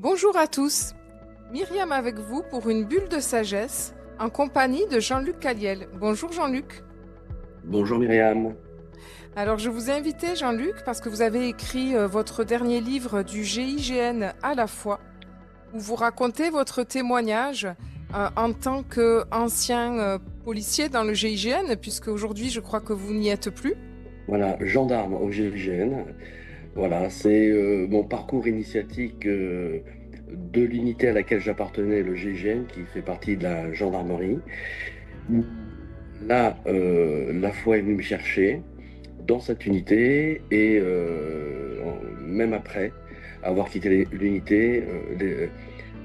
Bonjour à tous, Myriam avec vous pour une bulle de sagesse en compagnie de Jean-Luc Caliel. Bonjour Jean-Luc. Bonjour Myriam. Alors je vous ai invité Jean-Luc parce que vous avez écrit votre dernier livre du GIGN à la fois où vous racontez votre témoignage en tant qu'ancien policier dans le GIGN puisque aujourd'hui je crois que vous n'y êtes plus. Voilà, gendarme au GIGN. Voilà, c'est mon parcours initiatique de l'unité à laquelle j'appartenais, le GIGN, qui fait partie de la gendarmerie. Là, la foi est venue me chercher dans cette unité et même après avoir quitté l'unité,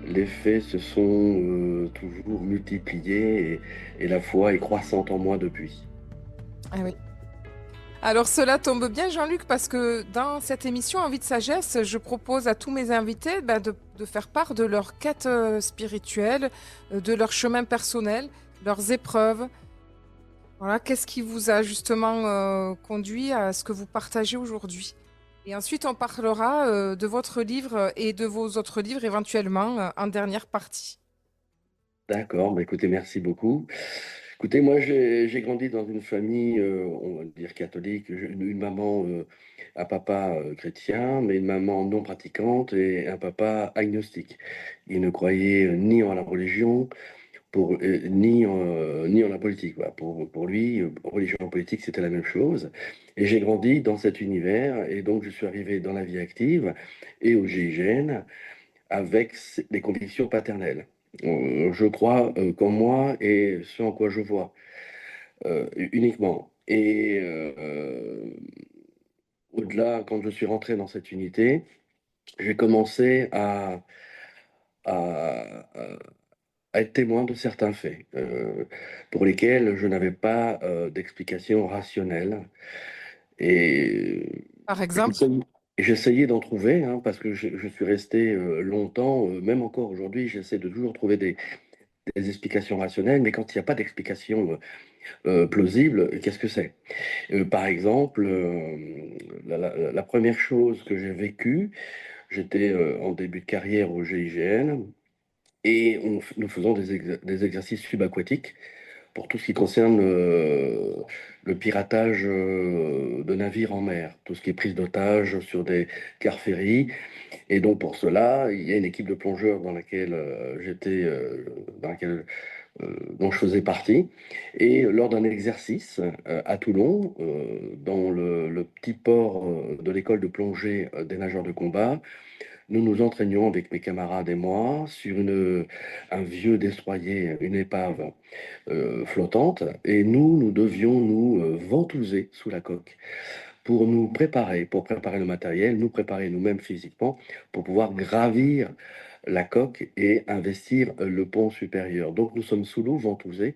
les faits se sont toujours multipliés et la foi est croissante en moi depuis. Ah oui. Alors cela tombe bien Jean-Luc parce que dans cette émission Envie de sagesse, je propose à tous mes invités de faire part de leur quête spirituelle, de leur chemin personnel, leurs épreuves. Voilà, qu'est-ce qui vous a justement conduit à ce que vous partagez aujourd'hui. Et ensuite, on parlera de votre livre et de vos autres livres éventuellement en dernière partie. D'accord, bah écoutez, merci beaucoup. Écoutez, moi j'ai grandi dans une famille, on va dire catholique, une maman, un papa chrétien, mais une maman non pratiquante et un papa agnostique. Il ne croyait ni en la religion, ni en la politique. Voilà. Pour lui, religion et politique, c'était la même chose. Et j'ai grandi dans cet univers, et donc je suis arrivé dans la vie active et au GIGN avec des convictions paternelles. Je crois qu'en moi et ce en quoi je vois uniquement. Et au-delà, quand je suis rentré dans cette unité, j'ai commencé à, à- à être témoin de certains faits pour lesquels je n'avais pas d'explication rationnelle. Et Par exemple, j'essayais j'essayais d'en trouver, hein, parce que je suis resté longtemps, même encore aujourd'hui, j'essaie de toujours trouver des explications rationnelles, mais quand il n'y a pas d'explication plausible, qu'est-ce que c'est? Par exemple, la première chose que j'ai vécue, j'étais en début de carrière au GIGN et nous faisons des exercices subaquatiques pour tout ce qui concerne le piratage de navires en mer, tout ce qui est prise d'otages sur des car-ferries. Et donc pour cela, il y a une équipe de plongeurs dans laquelle dans laquelle dont je faisais partie. Et lors d'un exercice à Toulon, dans le petit port de l'école de plongée des nageurs de combat, nous nous entraînions avec mes camarades et moi sur un vieux destroyer, une épave flottante, et nous devions nous ventouser sous la coque pour préparer le matériel, nous préparer nous-mêmes physiquement, pour pouvoir gravir la coque et investir le pont supérieur. Donc nous sommes sous l'eau, ventousés,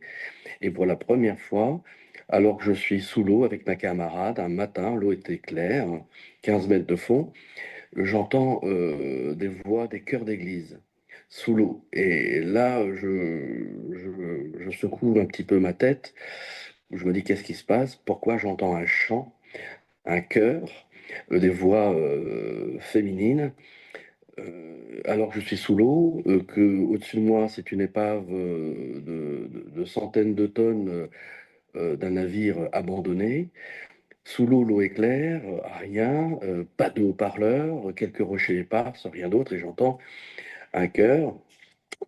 et pour la première fois, alors que je suis sous l'eau avec ma camarade, un matin, l'eau était claire, 15 mètres de fond, j'entends des voix, des chœurs d'église sous l'eau. Et là, je secoue un petit peu ma tête. Je me dis, qu'est-ce qui se passe? Pourquoi j'entends un chant, un chœur, des voix féminines, alors que je suis sous l'eau, que au-dessus de moi, c'est une épave de centaines de tonnes d'un navire abandonné. Sous l'eau, l'eau est claire, rien, pas de haut-parleur, quelques rochers épars, rien d'autre, et j'entends un chœur.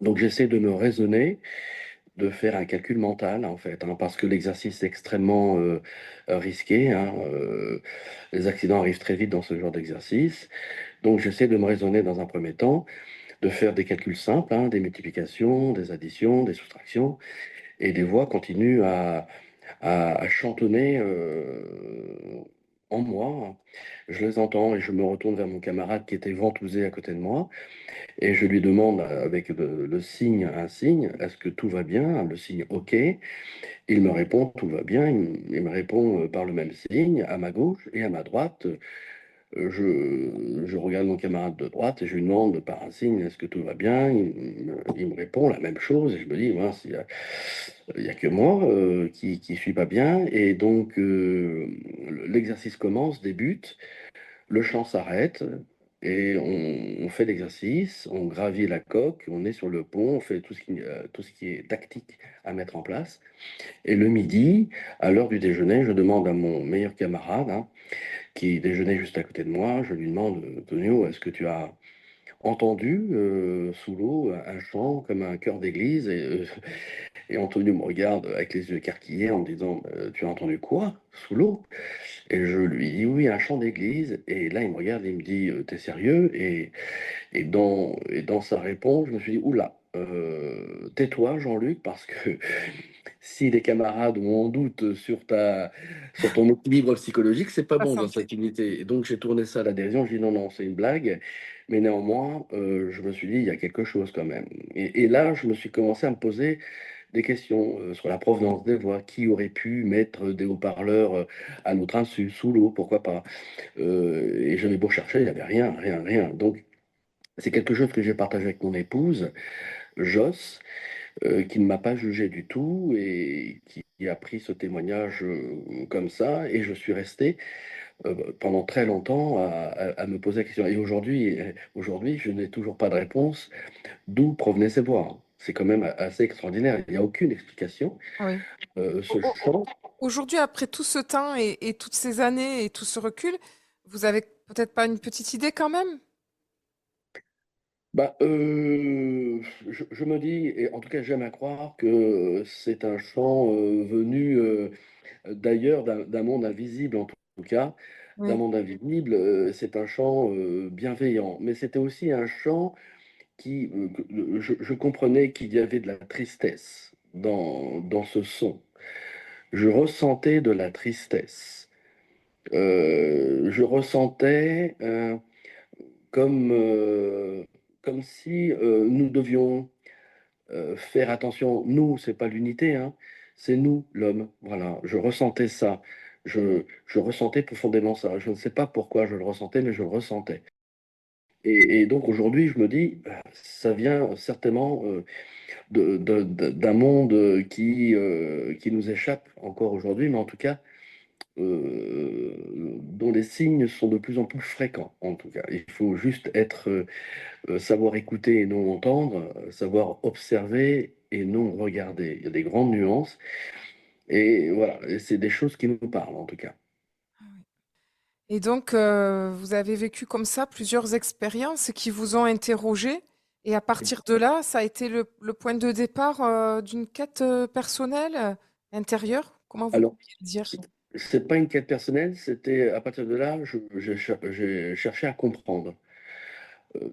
Donc j'essaie de me raisonner, de faire un calcul mental, en fait, hein, parce que l'exercice est extrêmement risqué, hein, les accidents arrivent très vite dans ce genre d'exercice. Donc j'essaie de me raisonner dans un premier temps, de faire des calculs simples, hein, des multiplications, des additions, des soustractions, et des voix continuent à chantonner en moi. Je les entends et je me retourne vers mon camarade qui était ventousé à côté de moi et je lui demande avec le signe, un signe, est-ce que tout va bien? Le signe OK. Il me répond tout va bien. Il me répond par le même signe à ma gauche et à ma droite. Je regarde mon camarade de droite et je lui demande par un signe, est-ce que tout va bien? Il me répond la même chose et je me dis, mince, il y a que moi qui suis pas bien. Et donc, l'exercice commence, débute, le chant s'arrête, et on fait l'exercice, on gravit la coque, on est sur le pont, on fait tout ce qui est tactique à mettre en place. Et le midi, à l'heure du déjeuner, je demande à mon meilleur camarade, hein, qui déjeunait juste à côté de moi, je lui demande, Tonio, est-ce que tu as entendu sous l'eau un chant comme un chœur d'église? Et Antonio me regarde avec les yeux écarquillés en me disant, tu as entendu quoi sous l'eau? Et je lui dis, oui, un chant d'église. Et là, il me regarde et il me dit, t'es sérieux? Et dans sa réponse, je me suis dit, oula, tais-toi, Jean-Luc, parce que si les camarades ont un doute sur ton équilibre psychologique, c'est pas Pas bon dans simple. cette unité. Et donc, j'ai tourné ça à la dérision. J'ai dit, non, non, c'est une blague. Mais néanmoins, je me suis dit, il y a quelque chose quand même. Et là, je me suis commencé à me poser des questions sur la provenance des voix. Qui aurait pu mettre des haut-parleurs à notre insu, sous l'eau, pourquoi pas? Et j'avais beau chercher, il n'y avait rien, rien, rien. Donc, c'est quelque chose que j'ai partagé avec mon épouse, Joss, qui ne m'a pas jugé du tout et qui a pris ce témoignage comme ça. Et je suis resté pendant très longtemps à me poser la question. Et aujourd'hui, je n'ai toujours pas de réponse d'où provenaient ces voix. C'est quand même assez extraordinaire. Il n'y a aucune explication. Oui. Ce chant, Aujourd'hui, après tout ce temps et toutes ces années et tout ce recul, vous avez peut-être pas une petite idée quand même? bah, je me dis, et en tout cas j'aime à croire que c'est un chant venu d'ailleurs d'un monde invisible en tout cas, d'un Oui. monde invisible, c'est un chant bienveillant. Mais c'était aussi un chant je comprenais qu'il y avait de la tristesse dans ce son. Je ressentais de la tristesse. Je ressentais comme, euh, comme si nous devions faire attention. Nous, c'est pas l'unité, hein, c'est nous, l'homme. Voilà, je ressentais ça. Je ressentais profondément ça. Je ne sais pas pourquoi je le ressentais, mais je le ressentais. Et donc aujourd'hui, je me dis, ça vient certainement d'un monde qui nous échappe encore aujourd'hui, mais en tout cas, dont les signes sont de plus en plus fréquents, en tout cas. Il faut juste savoir écouter et non entendre, savoir observer et non regarder. Il y a des grandes nuances, et voilà, et c'est des choses qui nous parlent, en tout cas. Ah oui. Et donc, vous avez vécu comme ça plusieurs expériences qui vous ont interrogé. Et à partir de là, ça a été le point de départ d'une quête personnelle, intérieure, comment vous Alors, pourriez le dire? c'est c'est pas une quête personnelle, c'était à partir de là, j'ai cherché à comprendre,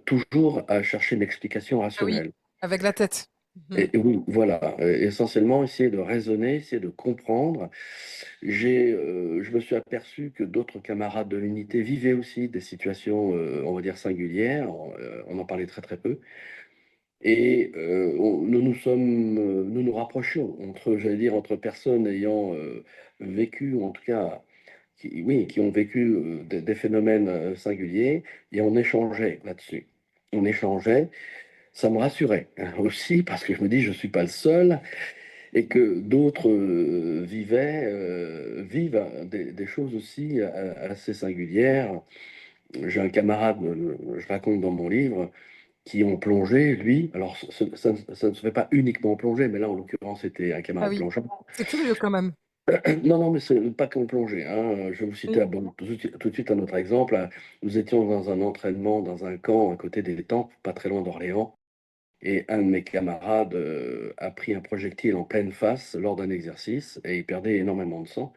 toujours à chercher une explication Ah oui, rationnelle. avec la tête. Mhm. Et oui, voilà, essentiellement essayer de raisonner, essayer de comprendre. Je me suis aperçu que d'autres camarades de l'unité vivaient aussi des situations, on va dire, singulières. On en parlait très très peu. Et nous nous rapprochions j'allais dire, entre personnes ayant vécu, ou en tout cas, oui, qui ont vécu des phénomènes singuliers, et on échangeait là-dessus. On échangeait. Ça me rassurait hein, aussi, parce que je me dis, je ne suis pas le seul, et que d'autres vivent des choses aussi assez singulières. J'ai un camarade, je raconte dans mon livre, qui ont plongé, lui. Alors, ça ne se fait pas uniquement plonger, mais là, en l'occurrence, c'était un Ah camarade oui, plongeant. c'est curieux quand même. Non, non, mais c'est pas qu'en plongée, hein. Je vais vous citer Oui, tout de suite un autre exemple. Nous étions dans un entraînement, dans un camp à côté des Tempes, pas très loin d'Orléans. Et un de mes camarades a pris un projectile en pleine face lors d'un exercice et il perdait énormément de sang.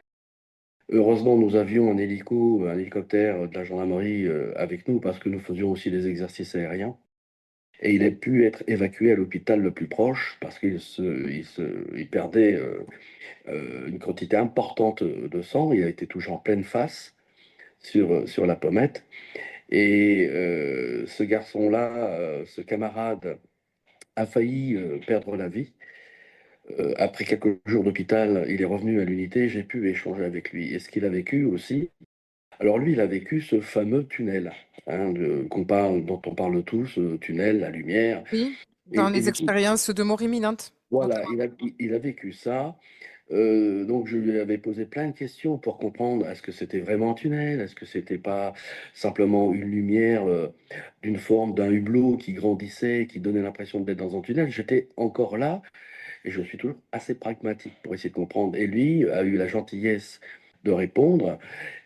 Heureusement, nous avions un hélicoptère de la gendarmerie avec nous parce que nous faisions aussi des exercices aériens. Et il a pu être évacué à l'hôpital le plus proche parce il perdait une quantité importante de sang. Il a été touché en pleine face sur la pommette. Et ce garçon-là, ce camarade, a failli perdre la vie. Après quelques jours d'hôpital, il est revenu à l'unité, j'ai pu échanger avec lui. Et ce qu'il a vécu aussi, alors lui, il a vécu ce fameux tunnel hein, dont on parle tous, tunnel, la lumière. oui, Et, dans et les du coup, expériences de mort imminente, voilà, notamment. il a vécu ça. Donc je lui avais posé plein de questions pour comprendre est-ce que c'était vraiment un tunnel, est-ce que c'était pas simplement une lumière d'une forme d'un hublot qui grandissait, qui donnait l'impression d'être dans un tunnel. J'étais encore là et je suis toujours assez pragmatique pour essayer de comprendre. Et lui a eu la gentillesse de répondre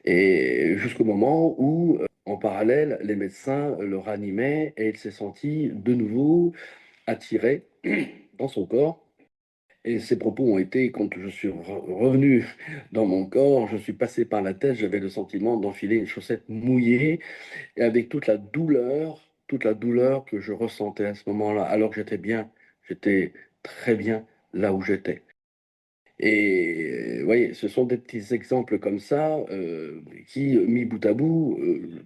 et jusqu'au moment où, en parallèle, les médecins le ranimaient et il s'est senti de nouveau attiré dans son corps. Et ces propos ont été, quand je suis revenu dans mon corps, je suis passé par la tête, j'avais le sentiment d'enfiler une chaussette mouillée et avec toute la douleur que je ressentais à ce moment-là, alors que j'étais bien, j'étais très bien là où j'étais. Et vous voyez, ce sont des petits exemples comme ça qui, mis bout à bout,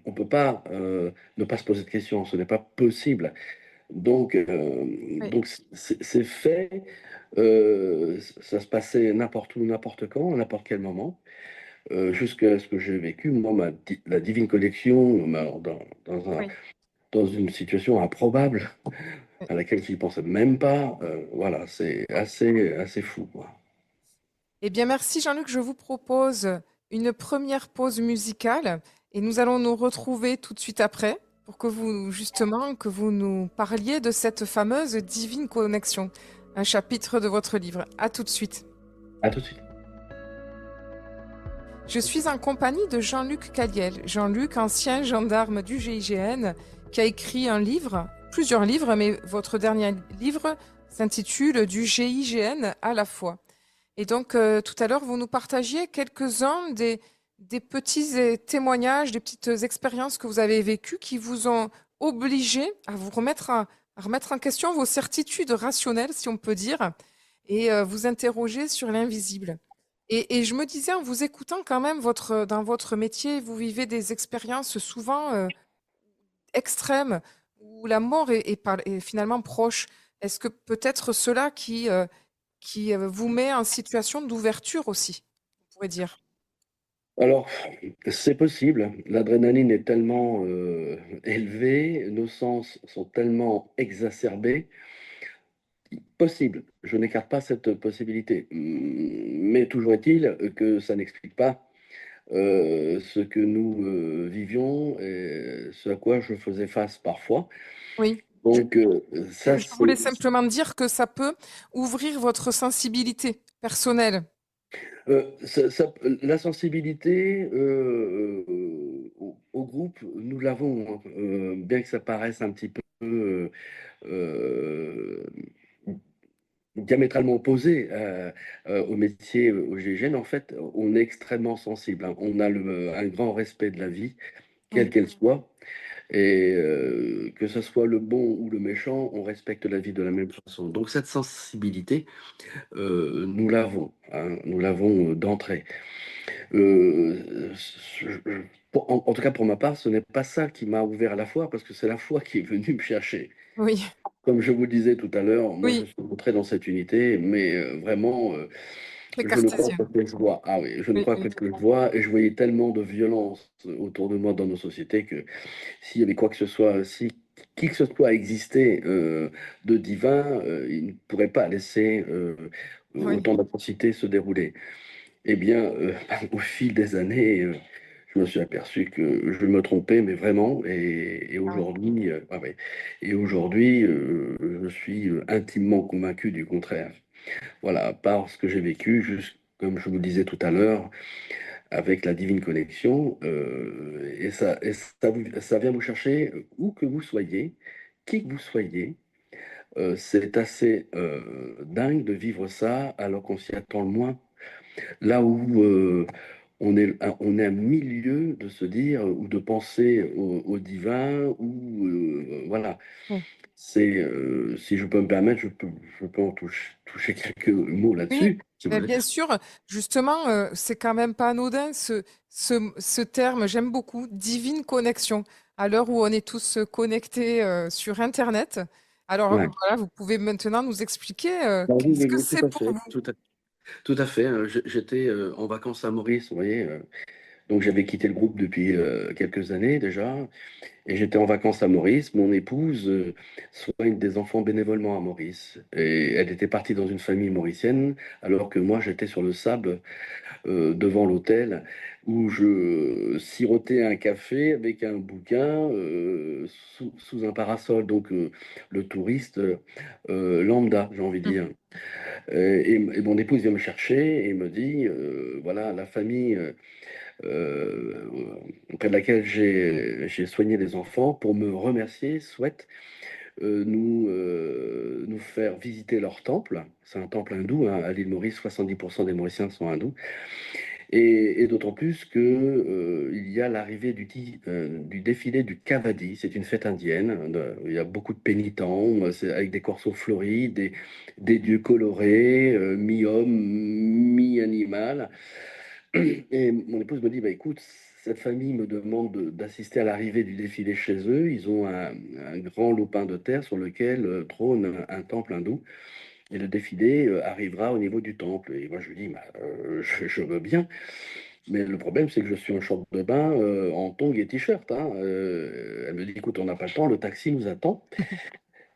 on ne peut pas ne pas se poser de questions, ce n'est pas possible. Donc, Oui, c'est fait, ça se passait n'importe où, n'importe quand, à n'importe quel moment, jusqu'à ce que j'ai vécu, moi, la Divine Collection, oui, dans une situation improbable oui. à laquelle je n'y pensais même pas. Voilà, c'est assez fou, quoi. Eh bien, merci Jean-Luc. Je vous propose une première pause musicale et nous allons nous retrouver tout de suite après pour que vous, justement, que vous nous parliez de cette fameuse divine connexion, un chapitre de votre livre. À tout de suite. À tout de suite. Je suis en compagnie de Jean-Luc Caliel. Jean-Luc, ancien gendarme du GIGN, qui a écrit un livre, plusieurs livres, mais votre dernier livre s'intitule Du GIGN à la fois. Et donc, tout à l'heure, vous nous partagiez quelques-uns des petits témoignages, des petites expériences que vous avez vécues qui vous ont obligé à vous à remettre en question vos certitudes rationnelles, si on peut dire, et vous interroger sur l'invisible. Et je me disais, en vous écoutant quand même, dans votre métier, vous vivez des expériences souvent extrêmes, où la mort est finalement proche. Est-ce que peut-être cela qui vous met en situation d'ouverture aussi, on pourrait dire. Alors, c'est possible. L'adrénaline est tellement élevée, nos sens sont tellement exacerbés. Possible. Je n'écarte pas cette possibilité. Mais toujours est-il que ça n'explique pas ce que nous vivions et ce à quoi je faisais face parfois. Oui. Je, Donc, ça, je voulais c'est. simplement dire que ça peut ouvrir votre sensibilité personnelle. La sensibilité au groupe, nous l'avons, hein, bien que ça paraisse un petit peu euh, diamétralement opposé au métier, au GIGN. En fait, on est extrêmement sensible, hein. On a un grand respect de la vie, quelle Oui, qu'elle soit. Et que ce soit le bon ou le méchant, on respecte la vie de la même façon. Donc cette sensibilité, nous l'avons, hein, nous l'avons d'entrée. En tout cas, pour ma part, ce n'est pas ça qui m'a ouvert à la foi, parce que c'est la foi qui est venue me chercher. oui, Comme je vous le disais tout à l'heure, moi je oui, suis entré dans cette unité, mais vraiment, très je ne crois cartésien. pas que je vois. Ah oui, je ne Oui, crois oui, que ce que je vois, et je voyais tellement de violence autour de moi dans nos sociétés que s'il y avait quoi que ce soit, si qui que ce soit existait de divin, il ne pourrait pas laisser oui. autant d'atrocités se dérouler. Eh bien, au fil des années, je me suis aperçu que je me trompais, mais vraiment. Et Ah oui. aujourd'hui, ah ouais. Et aujourd'hui, je suis intimement convaincu du contraire. Voilà, par ce que j'ai vécu, juste comme je vous le disais tout à l'heure, avec la divine connexion, ça vient vous chercher où que vous soyez, qui que vous soyez. C'est assez dingue de vivre ça alors qu'on s'y attend le moins. Là où on est à milieu de se dire ou de penser au divin, ou voilà. Oui. C'est, si je peux me permettre, je peux en toucher quelques mots Oui, là-dessus, si vous ben, voulez. bien sûr, justement, c'est quand même pas anodin ce terme, j'aime beaucoup, divine connexion, à l'heure où on est tous connectés sur Internet. Alors Ouais. voilà, vous pouvez maintenant nous expliquer Bah oui, qu'est-ce oui, que oui, c'est tout à pour fait, vous. tout à fait, hein. J'étais en vacances à Maurice, vous voyez, donc j'avais quitté le groupe depuis quelques années déjà, Et j'étais en vacances à Maurice. Mon épouse soigne des enfants bénévolement à Maurice. Et elle était partie dans une famille mauricienne, alors que moi, j'étais sur le sable devant l'hôtel où je sirotais un café avec un bouquin sous un parasol. Donc, le touriste lambda, j'ai envie de dire. Et mon épouse vient me chercher et me dit, voilà, la famille euh, auprès de laquelle j'ai soigné les enfants, pour me remercier, souhaite nous faire visiter leur temple. C'est un temple hindou, hein, à l'île Maurice, 70% des Mauriciens sont hindous. Et d'autant plus que, il y a l'arrivée du défilé du Kavadi, c'est une fête indienne. Il y a beaucoup de pénitents, c'est avec des corsos fleuris, des dieux colorés, mi-homme, mi-animal. Et mon épouse me dit, bah, écoute, cette famille me demande d'assister à l'arrivée du défilé chez eux. Ils ont un grand lopin de terre sur lequel trône un temple hindou. Et le défilé arrivera au niveau du temple. Et moi, je lui dis, bah, je veux bien. Mais le problème, c'est que je suis en short de bain, en tongs et t-shirt, hein. Elle me dit, écoute, on n'a pas le temps, le taxi nous attend.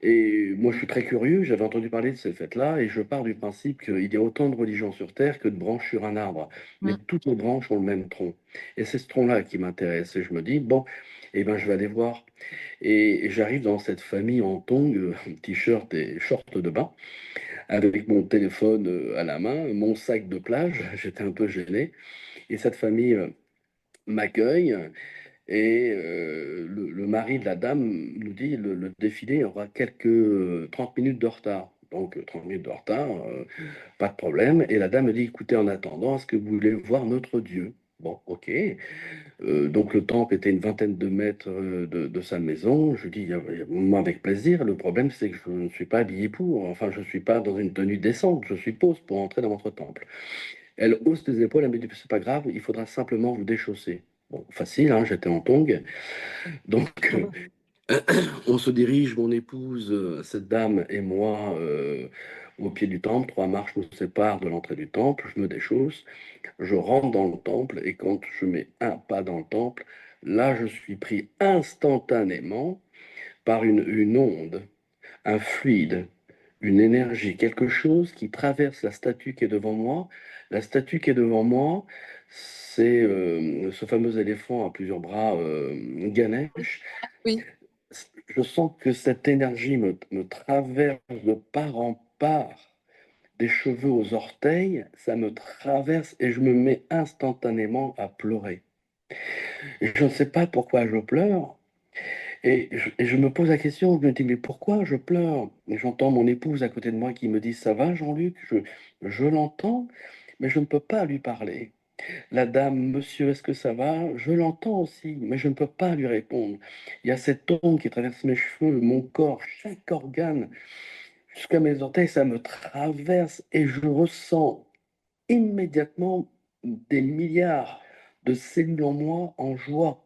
Et moi, je suis très curieux, j'avais entendu parler de cette fête-là, et je pars du principe qu'il y a autant de religions sur Terre que de branches sur un arbre. Mais Mm. toutes les branches ont le même tronc. Et c'est ce tronc-là qui m'intéresse. Et je me dis, bon, eh ben, je vais aller voir. Et j'arrive dans cette famille en tongs, t-shirt et short de bain, avec mon téléphone à la main, mon sac de plage. J'étais un peu gêné. Et cette famille m'accueille. Et le mari de la dame nous dit le défilé aura quelques 30 minutes de retard. Donc 30 minutes de retard, pas de problème. Et la dame me dit, écoutez, en attendant, est-ce que vous voulez voir notre Dieu? Bon, ok. Donc le temple était une vingtaine de mètres de sa maison. Je dis, moi avec plaisir. Le problème, c'est que je ne suis pas habillé pour. Enfin, je ne suis pas dans une tenue décente, je suppose, pour entrer dans votre temple. Elle hausse les épaules, elle me dit, c'est pas grave, il faudra simplement vous déchausser. Bon, facile, hein, j'étais en tongs. Donc, on se dirige, mon épouse, cette dame et moi, au pied du temple. 3 marches nous séparent de l'entrée du temple. Je me déchausse, je rentre dans le temple et quand je mets un pas dans le temple, là, je suis pris instantanément par une onde, un fluide, une énergie, quelque chose qui traverse la statue qui est devant moi. La statue qui est devant moi, c'est ce fameux éléphant à plusieurs bras, Ganesh. Oui. Je sens que cette énergie me traverse de part en part, des cheveux aux orteils, ça me traverse et je me mets instantanément à pleurer. Et je ne sais pas pourquoi je pleure. Et je me pose la question, je me dis, mais pourquoi je pleure? Et j'entends mon épouse à côté de moi qui me dit, ça va, Jean-Luc? Je l'entends, mais je ne peux pas lui parler. La dame, monsieur, est-ce que ça va? Je l'entends aussi, mais je ne peux pas lui répondre. Il y a cette onde qui traverse mes cheveux, mon corps, chaque organe, jusqu'à mes orteils, ça me traverse et je ressens immédiatement des milliards de cellules en moi en joie.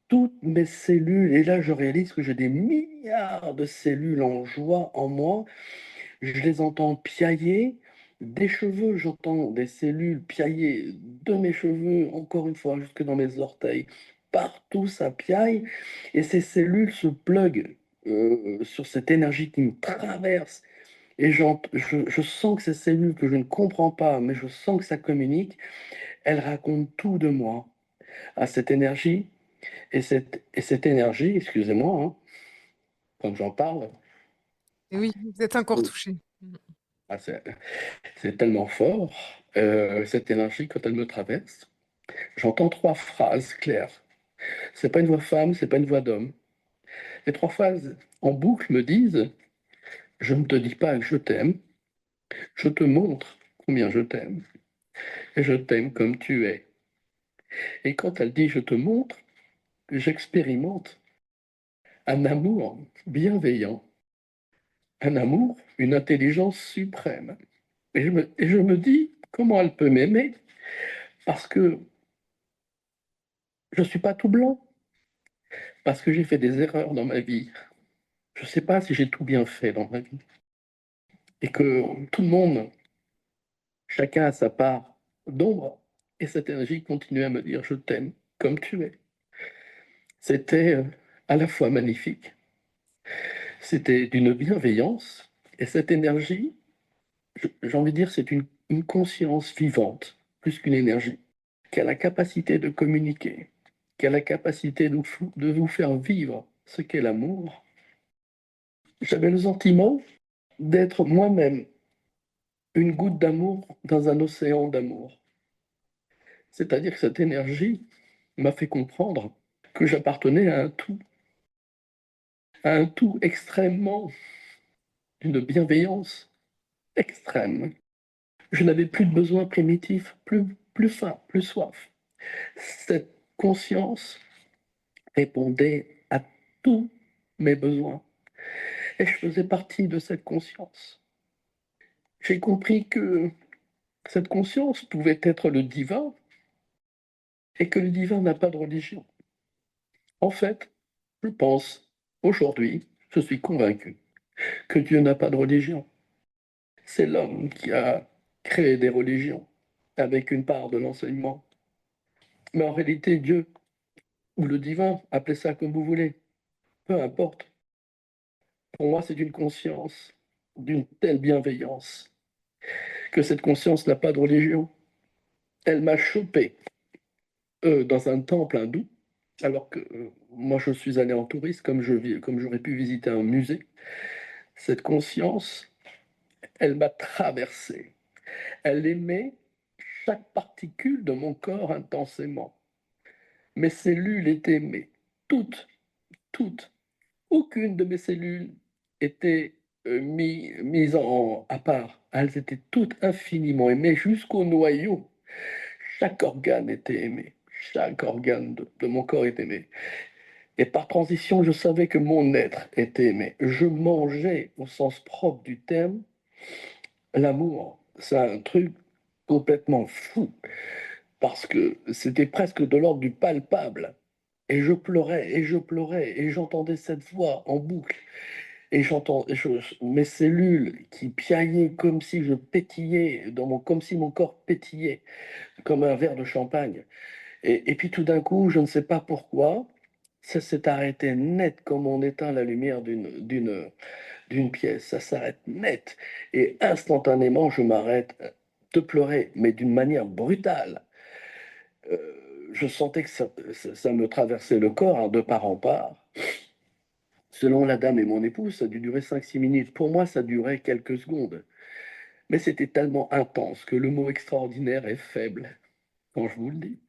Toutes mes cellules, et là je réalise que j'ai des milliards de cellules en joie en moi. Je les entends piailler. Des cheveux, j'entends des cellules piailler de mes cheveux, encore une fois, jusque dans mes orteils. Partout, ça piaille. Et ces cellules se pluguent sur cette énergie qui me traverse. Et je sens que ces cellules que je ne comprends pas, mais je sens que ça communique, elles racontent tout de moi à cette énergie. Et cette énergie, excusez-moi, hein, quand j'en parle, Et oui, vous êtes encore touché. Mm. ah, c'est tellement fort, cette énergie, quand elle me traverse. J'entends 3 phrases claires. C'est pas une voix femme, c'est pas une voix d'homme. Les 3 phrases en boucle me disent: je ne te dis pas que je t'aime, je te montre combien je t'aime, et je t'aime comme tu es. Et quand elle dit je te montre, j'expérimente un amour bienveillant, un amour, une intelligence suprême. Et je me dis comment elle peut m'aimer parce que je ne suis pas tout blanc, parce que j'ai fait des erreurs dans ma vie. Je ne sais pas si j'ai tout bien fait dans ma vie. Et que tout le monde, chacun a sa part d'ombre, et cette énergie continue à me dire je t'aime comme tu es. C'était à la fois magnifique, c'était d'une bienveillance, et cette énergie, j'ai envie de dire, c'est une conscience vivante, plus qu'une énergie, qui a la capacité de communiquer, qui a la capacité de vous faire vivre ce qu'est l'amour. J'avais le sentiment d'être moi-même une goutte d'amour dans un océan d'amour. C'est-à-dire que cette énergie m'a fait comprendre que j'appartenais à un tout extrêmement, d'une bienveillance extrême. Je n'avais plus de besoins primitifs, plus faim, plus soif. Cette conscience répondait à tous mes besoins et je faisais partie de cette conscience. J'ai compris que cette conscience pouvait être le divin et que le divin n'a pas de religion. En fait, je pense aujourd'hui, je suis convaincu que Dieu n'a pas de religion. C'est l'homme qui a créé des religions avec une part de l'enseignement. Mais en réalité, Dieu ou le divin, appelez ça comme vous voulez, peu importe. Pour moi, c'est une conscience d'une telle bienveillance que cette conscience n'a pas de religion. Elle m'a chopé dans un temple hindou, alors que moi je suis allé en touriste, comme j'aurais pu visiter un musée. Cette conscience, elle m'a traversé. Elle aimait chaque particule de mon corps intensément. Mes cellules étaient aimées, toutes, toutes. Aucune de mes cellules était mise à part. Elles étaient toutes infiniment aimées jusqu'au noyau. Chaque organe était aimé. Chaque organe de mon corps était aimé. Et par transition, je savais que mon être était aimé. Je mangeais, au sens propre du terme, l'amour. C'est un truc complètement fou, parce que c'était presque de l'ordre du palpable. Et je pleurais, et je pleurais, et j'entendais cette voix en boucle. Et mes cellules qui piaillaient comme si je pétillais, comme si mon corps pétillait, comme un verre de champagne. Et puis tout d'un coup, je ne sais pas pourquoi, ça s'est arrêté net comme on éteint la lumière d'une pièce. Ça s'arrête net. Et instantanément, je m'arrête de pleurer, mais d'une manière brutale. Je sentais que ça me traversait le corps, hein, de part en part. Selon la dame et mon épouse, ça a dû durer 5-6 minutes. Pour moi, ça durait quelques secondes. Mais c'était tellement intense que le mot extraordinaire est faible, quand je vous le dis.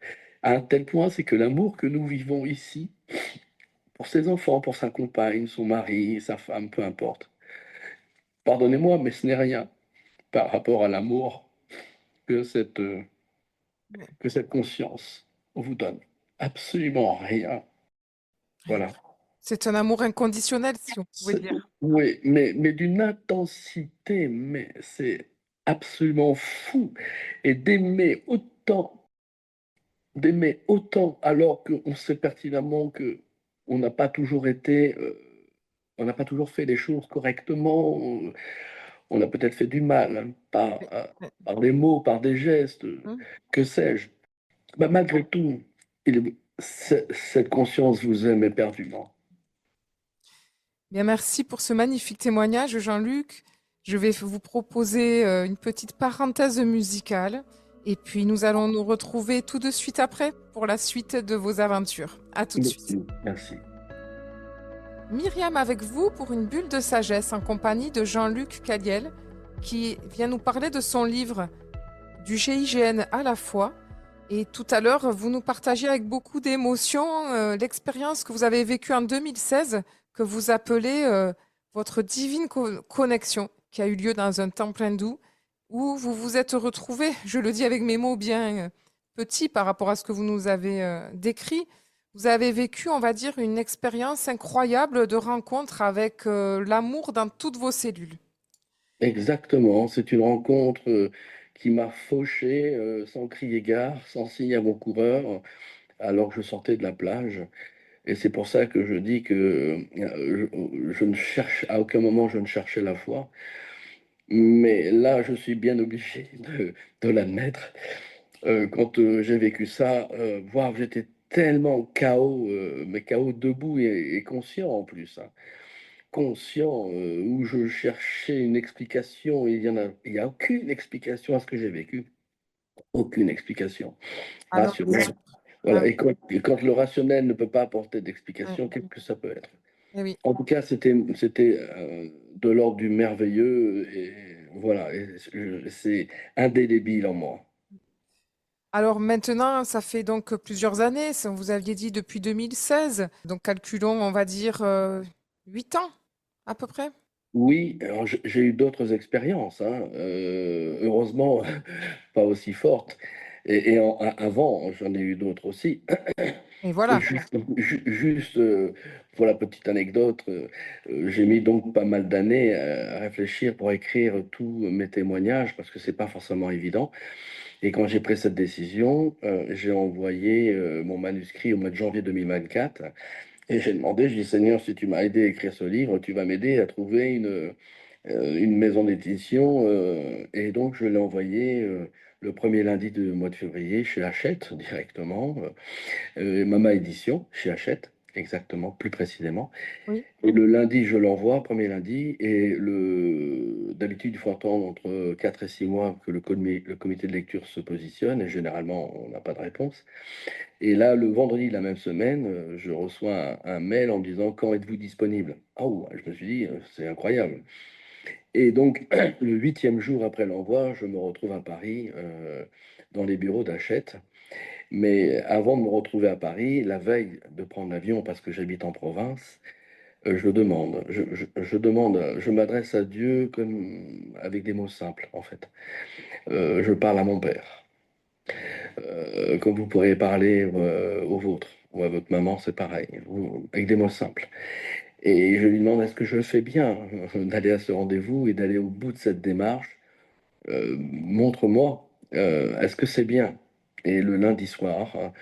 À un tel point, c'est que l'amour que nous vivons ici, pour ses enfants, pour sa compagne, son mari, sa femme, peu importe. Pardonnez-moi, mais ce n'est rien par rapport à l'amour que que cette conscience vous donne. Absolument rien. Voilà. C'est un amour inconditionnel, si on pouvait dire. Oui, mais d'une intensité, mais c'est absolument fou. Et d'aimer autant alors qu'on sait pertinemment que on n'a pas toujours été, on n'a pas toujours fait les choses correctement, on a peut-être fait du mal, hein, Mais- mais- par des mots, par des gestes, hmm. que sais-je. Bah, malgré tout, cette conscience vous aime éperdument. Bien, merci pour ce magnifique témoignage, Jean-Luc. Je vais vous proposer une petite parenthèse musicale et puis nous allons nous retrouver tout de suite après pour la suite de vos aventures. À tout de suite. Merci, merci. Myriam avec vous pour une bulle de sagesse en compagnie de Jean-Luc Cadiel qui vient nous parler de son livre Du GIGN à la fois. Et tout à l'heure, vous nous partagez avec beaucoup d'émotion l'expérience que vous avez vécue en 2016, que vous appelez votre divine connexion, qui a eu lieu dans un temple hindou, où vous vous êtes retrouvés, je le dis avec mes mots bien petits par rapport à ce que vous nous avez décrit, vous avez vécu, on va dire, une expérience incroyable de rencontre avec l'amour dans toutes vos cellules. Exactement, c'est une rencontre qui m'a fauché sans crier gare, sans signe avant-coureur, alors que je sortais de la plage. Et c'est pour ça que je dis que je ne cherche, à aucun moment je ne cherchais la foi. Mais là, je suis bien obligé de l'admettre. Quand j'ai vécu ça, waouh, j'étais tellement chaos, mais chaos debout et conscient en plus, hein. Conscient, où je cherchais une explication, et il y a aucune explication à ce que j'ai vécu. Aucune explication Ah non, c'est rationnelle. sûr. Ah Voilà, oui, et quand le rationnel ne peut pas apporter ouais, d'explication, qu'est-ce que ça peut être? eh oui. En tout cas, c'était de l'ordre du merveilleux, et voilà, et c'est indélébile en moi. Alors maintenant, ça fait donc plusieurs années, vous aviez dit depuis 2016, donc calculons, on va dire 8 ans à peu près. Oui, alors j'ai eu d'autres expériences, hein, heureusement pas aussi fortes. Avant, j'en ai eu d'autres aussi. Et voilà. Juste pour la petite anecdote, j'ai mis donc pas mal d'années à réfléchir pour écrire tous mes témoignages parce que c'est pas forcément évident. Et quand j'ai pris cette décision, j'ai envoyé mon manuscrit au mois de janvier 2024 et j'ai demandé, j'ai dit Seigneur, si tu m'as aidé à écrire ce livre, tu vas m'aider à trouver une maison d'édition. Et donc je l'ai envoyé le premier lundi du mois de février chez Hachette directement. Mama Édition, chez Hachette, exactement, plus précisément. Oui, Et le lundi, je l'envoie, premier lundi, et d'habitude, il faut attendre entre 4 et 6 mois que le comité de lecture se positionne, et généralement, on n'a pas de réponse. Et là, le vendredi de la même semaine, je reçois un mail en me disant, quand êtes-vous disponible? Ah, ouais, je me suis dit, c'est incroyable. Et donc, le huitième jour après l'envoi, je me retrouve à Paris, dans les bureaux d'Hachette. Mais avant de me retrouver à Paris, la veille de prendre l'avion, parce que j'habite en province, je demande, je demande, je m'adresse à Dieu comme avec des mots simples, en fait. Je parle à mon père, comme vous pourriez parler au vôtre ou à votre maman, c'est pareil, avec des mots simples. Et je lui demande, est-ce que je fais bien d'aller à ce rendez-vous et d'aller au bout de cette démarche? Montre-moi, est-ce que c'est bien? Et le lundi soir, hein,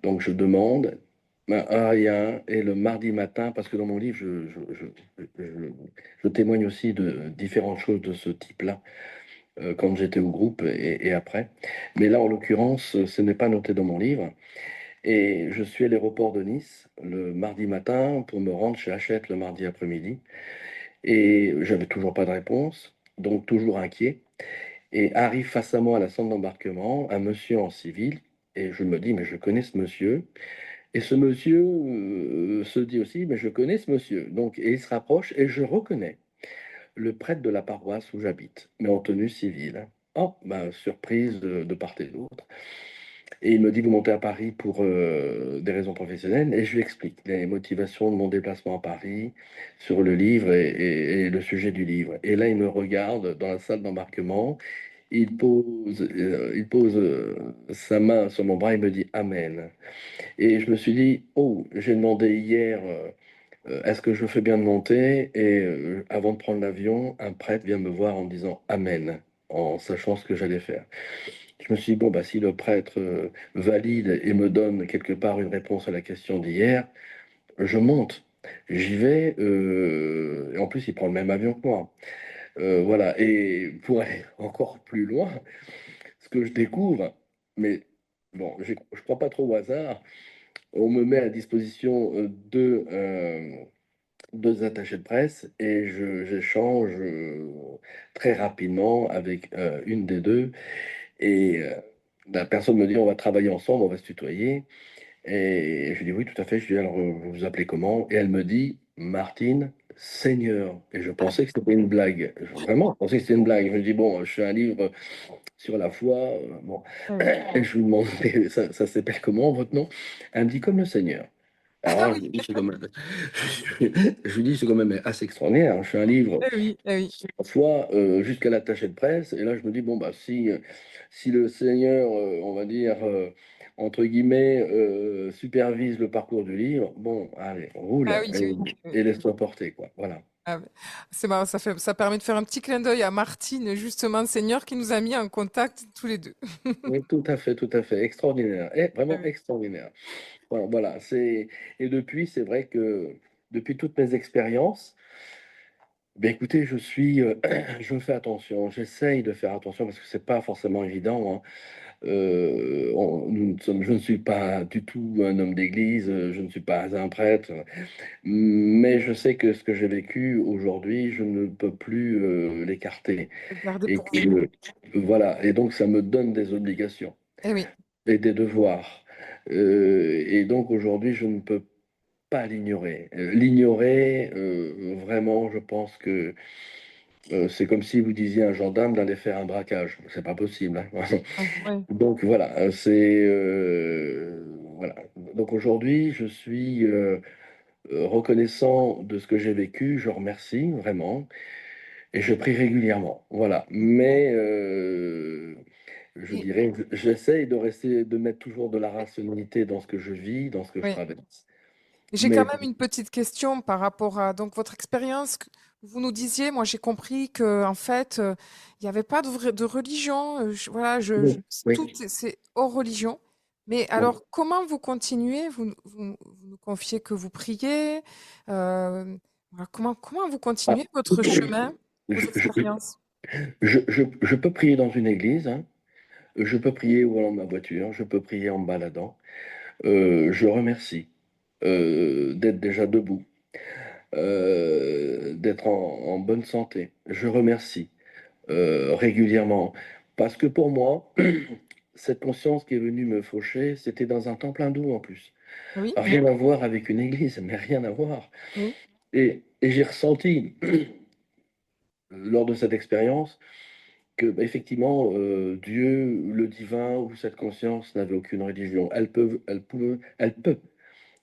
donc je demande rien, et le mardi matin, parce que dans mon livre, je témoigne aussi de différentes choses de ce type-là, quand j'étais au groupe et après. Mais là, en l'occurrence, ce n'est pas noté dans mon livre. Et je suis à l'aéroport de Nice le mardi matin pour me rendre chez Hachette le mardi après-midi. Et j'avais toujours pas de réponse, donc toujours inquiet. Et arrive face à moi à la centre d'embarquement un monsieur en civil. Et je me dis, mais je connais ce monsieur. Et ce monsieur se dit aussi, mais je connais ce monsieur. Donc, et il se rapproche et je reconnais le prêtre de la paroisse où j'habite, mais en tenue civile. Oh, ben, surprise de part et d'autre. Et il me dit, vous montez à Paris pour des raisons professionnelles, et je lui explique les motivations de mon déplacement à Paris sur le livre et le sujet du livre. Et là, il me regarde dans la salle d'embarquement, il pose sa main sur mon bras et me dit Amen. Et je me suis dit, oh, j'ai demandé hier, est-ce que je fais bien de monter? Et avant de prendre l'avion, un prêtre vient me voir en me disant Amen, en sachant ce que j'allais faire. Je me suis dit, bon, bah, si le prêtre valide et me donne quelque part une réponse à la question d'hier, je monte. J'y vais, et en plus, il prend le même avion que moi. Voilà, et pour aller encore plus loin, ce que je découvre, mais bon, je ne crois pas trop au hasard, on me met à disposition deux attachés de presse et j'échange très rapidement avec une des deux. Et la personne me dit, on va travailler ensemble, on va se tutoyer. Et je dis, oui, tout à fait. Je dis, alors, vous vous appelez comment? Et elle me dit, Martine Seigneur. Et je pensais que c'était une blague. Vraiment, je pensais que c'était une blague. Je me dis, bon, je fais un livre sur la foi. Bon. eh oui. Et je lui demande, mais ça s'appelle comment, votre nom? Elle me dit, comme le Seigneur. Ah Alors, oui, je lui dis, c'est quand même assez extraordinaire, hein. Je fais un livre eh oui, eh oui. sur la foi jusqu'à l'attaché de presse. Et là, je me dis, bon, bah, si le Seigneur, on va dire, entre guillemets, supervise le parcours du livre, bon, allez, Ah roule oui, oui, oui. et laisse-toi porter, quoi. Voilà. Ah ouais. C'est marrant, ça permet de faire un petit clin d'œil à Martine, justement, le Seigneur, qui nous a mis en contact tous les deux. Oui, tout à fait. Extraordinaire. Ah Vraiment oui. extraordinaire. Voilà, voilà. Et depuis, c'est vrai que depuis toutes mes expériences, ben écoutez, je fais attention, j'essaye de faire attention parce que c'est pas forcément évident, hein. Je ne suis pas du tout un homme d'église, je ne suis pas un prêtre, mais je sais que ce que j'ai vécu aujourd'hui, je ne peux plus l'écarter. Gardez Et pour vous. que, voilà, et donc ça me donne des obligations Eh oui. et des devoirs. Et donc aujourd'hui, je ne peux pas l'ignorer. L'ignorer, vraiment, je pense que c'est comme si vous disiez à un gendarme d'aller faire un braquage. C'est pas possible, hein. Ouais, ouais. Donc voilà, voilà. Donc aujourd'hui, je suis reconnaissant de ce que j'ai vécu. Je remercie vraiment et je prie régulièrement. Voilà. Mais je Et, dirais, j'essaye de rester, de mettre toujours de la rationalité dans ce que je vis, dans ce que je ouais. traverse. J'ai quand Mais même une petite question par rapport à donc votre expérience. Vous nous disiez, moi j'ai compris que en fait, il n'y avait pas de religion. Voilà, oui, tout oui, c'est hors religion. Mais oui. alors, comment vous continuez? Vous nous confiez que vous priez. Voilà, comment vous Ah, continuez votre chemin, vos je, je- expériences? je peux prier dans une église, hein. Je peux prier au volant de ma voiture, je peux prier en me baladant. Je remercie d'être déjà debout, d'être en bonne santé. Je remercie régulièrement. Parce que pour moi, cette conscience qui est venue me faucher, c'était dans un temple hindou en plus. Oui, Rien à voir avec une église, mais rien à voir. oui, Et j'ai ressenti, lors de cette expérience, que bah, effectivement, Dieu, le divin ou cette conscience n'avait aucune religion. Elle peut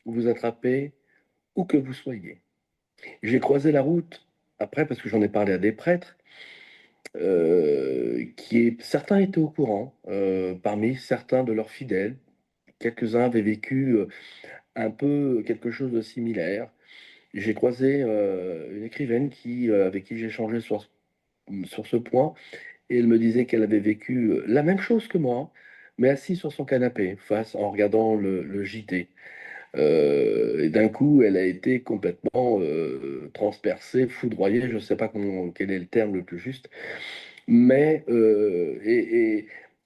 vous attraper où que vous soyez. J'ai croisé la route après, parce que j'en ai parlé à des prêtres, certains étaient au courant, parmi certains de leurs fidèles. Quelques-uns avaient vécu un peu quelque chose de similaire. J'ai croisé une écrivaine avec qui j'ai échangé sur ce point, et elle me disait qu'elle avait vécu la même chose que moi, mais assise sur son canapé, en regardant le JT. Et d'un coup, elle a été complètement transpercée, foudroyée, je ne sais pas quel est le terme le plus juste, mais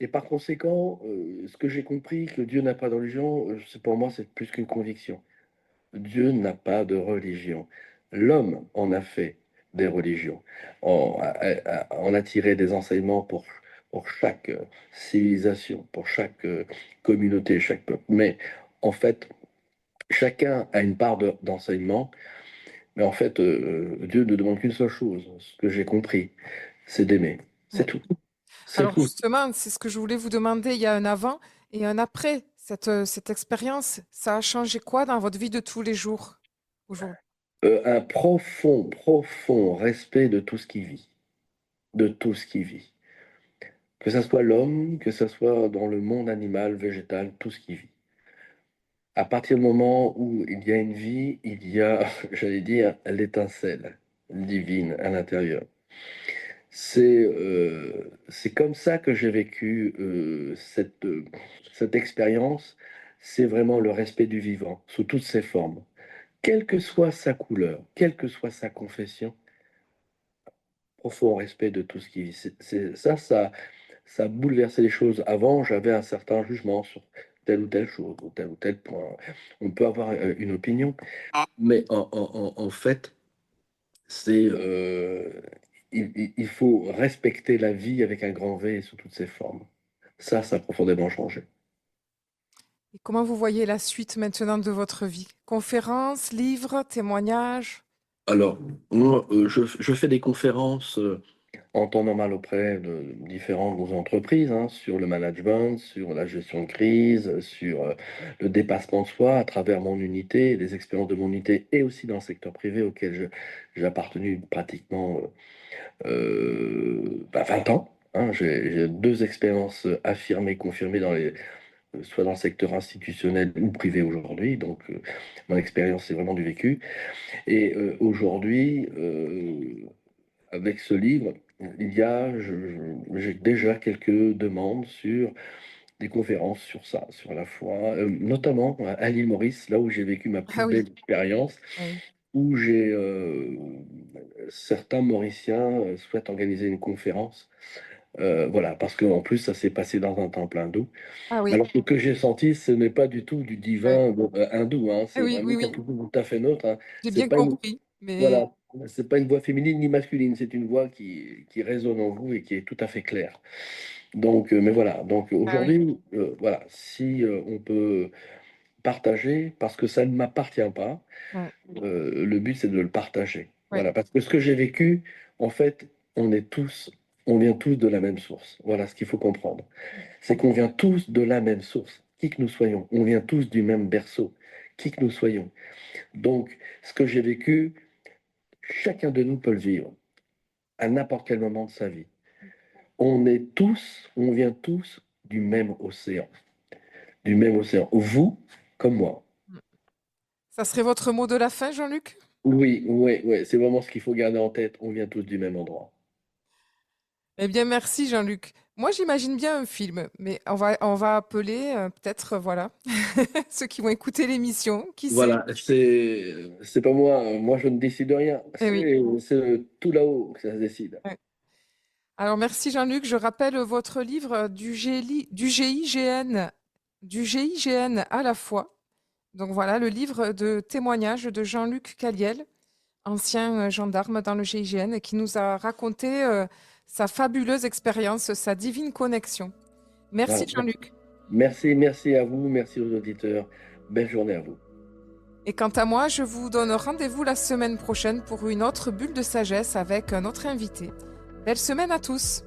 et par conséquent, ce que j'ai compris, que Dieu n'a pas de religion, pour moi, c'est plus qu'une conviction. Dieu n'a pas de religion. L'homme en a fait des religions. On a tiré des enseignements pour chaque civilisation, pour chaque communauté, chaque peuple. Mais en fait, chacun a une part d'enseignement. Mais en fait, Dieu ne demande qu'une seule chose, ce que j'ai compris, c'est d'aimer. C'est oui. tout. C'est Alors tout. justement, c'est ce que je voulais vous demander. Il y a un avant et un après cette expérience. Ça a changé quoi dans votre vie de tous les jours aujourd'hui? Un profond, profond respect de tout ce qui vit. De tout ce qui vit. Que ça soit l'homme, que ça soit dans le monde animal, végétal, tout ce qui vit. À partir du moment où il y a une vie, il y a, j'allais dire, l'étincelle divine à l'intérieur. C'est comme ça que j'ai vécu cette expérience. C'est vraiment le respect du vivant, sous toutes ses formes. Quelle que soit sa couleur, quelle que soit sa confession, profond respect de tout ce qui vit. Ça a bouleversé les choses. Avant, j'avais un certain jugement sur telle ou telle chose, ou tel point. On peut avoir une opinion, mais en fait, c'est il faut respecter la vie avec un grand V sous toutes ses formes. Ça a profondément changé. Et comment vous voyez la suite maintenant de votre vie? Conférences, livres, témoignages? Alors, moi, je fais des conférences en temps normal auprès de différentes entreprises, hein, sur le management, sur la gestion de crise, sur le dépassement de soi à travers mon unité, les expériences de mon unité et aussi dans le secteur privé auquel j'ai appartenu pratiquement 20 ans. Hein. J'ai deux expériences affirmées, confirmées soit dans le secteur institutionnel ou privé aujourd'hui. Donc, mon expérience, c'est vraiment du vécu. Et aujourd'hui, avec ce livre, j'ai déjà quelques demandes sur des conférences sur ça, sur la foi, notamment à l'île Maurice, là où j'ai vécu ma plus Ah oui, belle expérience, oui. où certains Mauriciens souhaitent organiser une conférence Voilà, parce qu'en plus, ça s'est passé dans un temple hindou. Ah oui, Alors, ce que j'ai senti, ce n'est pas du tout du ouais. divin hindou, hein, Ah c'est oui, vraiment oui, oui, quelque chose de tout à fait neutre, hein. j'ai C'est bien pas une, compris. Mais voilà, c'est pas une voix féminine ni masculine, c'est une voix qui résonne en vous et qui est tout à fait claire. Donc, mais voilà, donc ah oui, aujourd'hui, voilà, si on peut partager, parce que ça ne m'appartient pas, ouais, le but c'est de le partager. ouais. Voilà, parce que ce que j'ai vécu, en fait, on est tous, on vient tous de la même source. Voilà ce qu'il faut comprendre. C'est qu'on vient tous de la même source, qui que nous soyons. On vient tous du même berceau, qui que nous soyons. Donc, ce que j'ai vécu, chacun de nous peut le vivre à n'importe quel moment de sa vie. On est tous, on vient tous du même océan. Du même océan. Vous, comme moi. Ça serait votre mot de la fin, Jean-Luc? Oui, oui, oui, c'est vraiment ce qu'il faut garder en tête. On vient tous du même endroit. Eh bien, merci, Jean-Luc. Moi, j'imagine bien un film, mais on va appeler peut-être, voilà, ceux qui vont écouter l'émission, qui sait? Voilà, c'est pas moi. Moi, je ne décide de rien. Eh oui. C'est tout là-haut que ça se décide. Ouais. Alors, merci, Jean-Luc. Je rappelle votre livre du GIGN à la fois. Donc voilà, le livre de témoignages de Jean-Luc Caliel, ancien gendarme dans le GIGN, qui nous a raconté sa fabuleuse expérience, sa divine connexion. Merci, Voilà. Jean-Luc. Merci, merci à vous, merci aux auditeurs. Belle journée à vous. Et quant à moi, je vous donne rendez-vous la semaine prochaine pour une autre bulle de sagesse avec un autre invité. Belle semaine à tous!